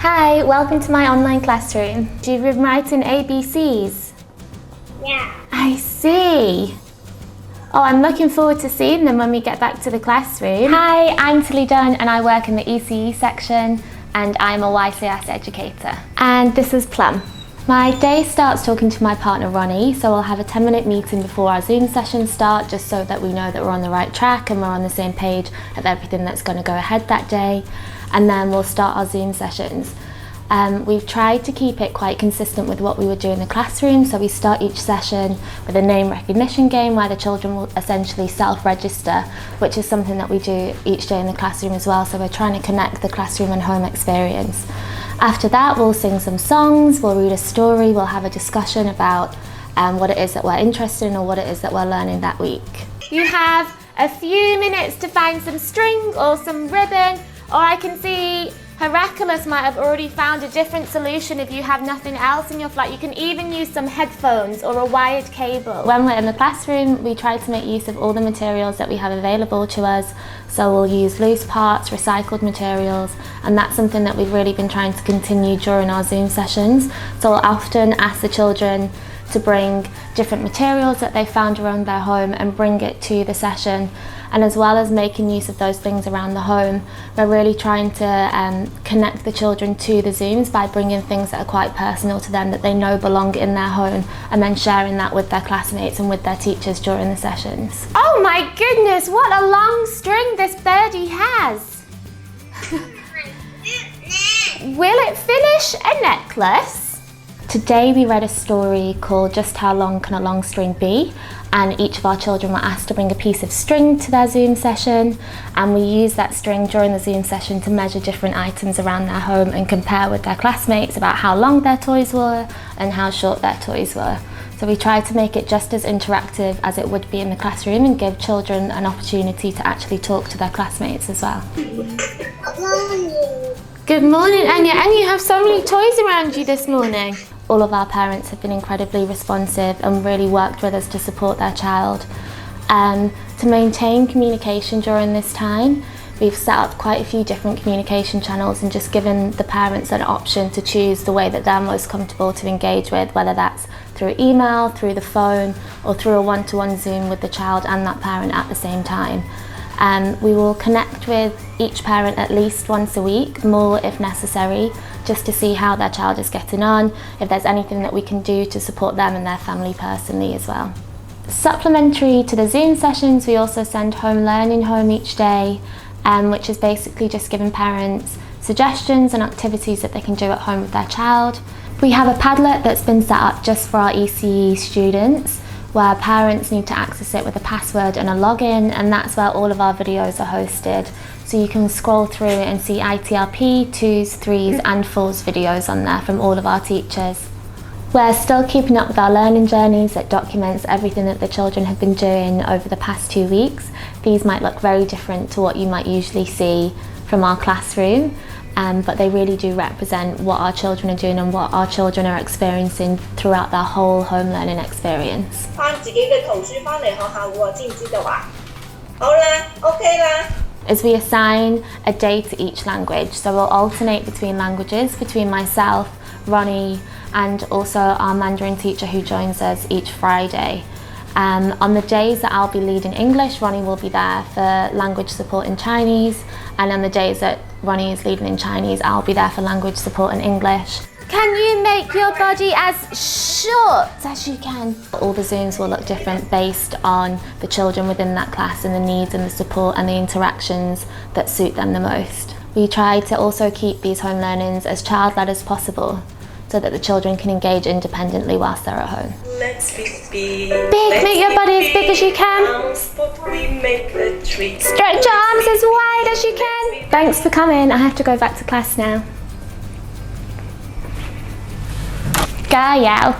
Hi, welcome to my online classroom. You've been writing ABCs? Yeah. I see. Oh, I'm looking forward to seeing them when we get back to the classroom. Hi, I'm Tilly Dunn and I work in the ECE section and I'm a YCIS educator. And this is Plum. My day starts talking to my partner Ronnie, so we'll have a 10-minute meeting before our Zoom sessions start, just so that we know that we're on the right track and we're on the same page of everything that's going to go ahead that day. And then we'll start our Zoom sessions. We've tried to keep it quite consistent with what we would do in the classroom, so we start each session with a name recognition game where the children will essentially self-register, which is something that we do each day in the classroom as well, so we're trying to connect the classroom and home experience. After that, we'll sing some songs, we'll read a story, we'll have a discussion about what it is that we're interested in or what it is that we're learning that week. You have a few minutes to find some string or some ribbon, or I can see Heracles might have already found a different solution if you have nothing else in your flat. You can even use some headphones or a wired cable. When we're in the classroom, we try to make use of all the materials that we have available to us. So we'll use loose parts, recycled materials, and that's something that we've really been trying to continue during our Zoom sessions. So we'll often ask the children to bring different materials that they found around their home and bring it to the session. And as well as making use of those things around the home, we're really trying to connect the children to the Zooms by bringing things that are quite personal to them that they know belong in their home, and then sharing that with their classmates and with their teachers during the sessions. Oh my goodness, what a long string this birdie has! Will it finish a necklace? Today we read a story called Just How Long Can a Long String Be? And each of our children were asked to bring a piece of string to their Zoom session, and we used that string during the Zoom session to measure different items around their home and compare with their classmates about how long their toys were and how short their toys were. So we tried to make it just as interactive as it would be in the classroom and give children an opportunity to actually talk to their classmates as well. Good morning, Anya. And you have so many toys around you this morning. All of our parents have been incredibly responsive and really worked with us to support their child. To maintain communication during this time, we've set up quite a few different communication channels and just given the parents an option to choose the way that they're most comfortable to engage with, whether that's through email, through the phone, or through a one-to-one Zoom with the child and that parent at the same time. We will connect with each parent at least once a week, more if necessary, just to see how their child is getting on, if there's anything that we can do to support them and their family personally as well. Supplementary to the Zoom sessions, we also send home learning home each day, which is basically just giving parents suggestions and activities that they can do at home with their child. We have a Padlet that's been set up just for our ECE students, where parents need to access it with a password and a login, and that's where all of our videos are hosted. So you can scroll through and see ITRP, 2s, 3s and 4s videos on there from all of our teachers. We're still keeping up with our learning journeys that documents everything that the children have been doing over the past 2 weeks. These might look very different to what you might usually see from our classroom, but they really do represent what our children are doing and what our children are experiencing throughout their whole home learning experience. As we assign a day to each language, so we'll alternate between languages, between myself, Ronnie, and also our Mandarin teacher who joins us each Friday. On the days that I'll be leading English, Ronnie will be there for language support in Chinese, and on the days that Ronnie is leading in Chinese, I'll be there for language support in English. Can you make your body as short as you can? All the Zooms will look different based on the children within that class and the needs and the support and the interactions that suit them the most. We try to also keep these home learnings as child-led as possible, so that the children can engage independently whilst they're at home. Let's be big. Make your body as big as you can. Stretch your arms as wide as you can. Thanks for coming. I have to go back to class now. 加油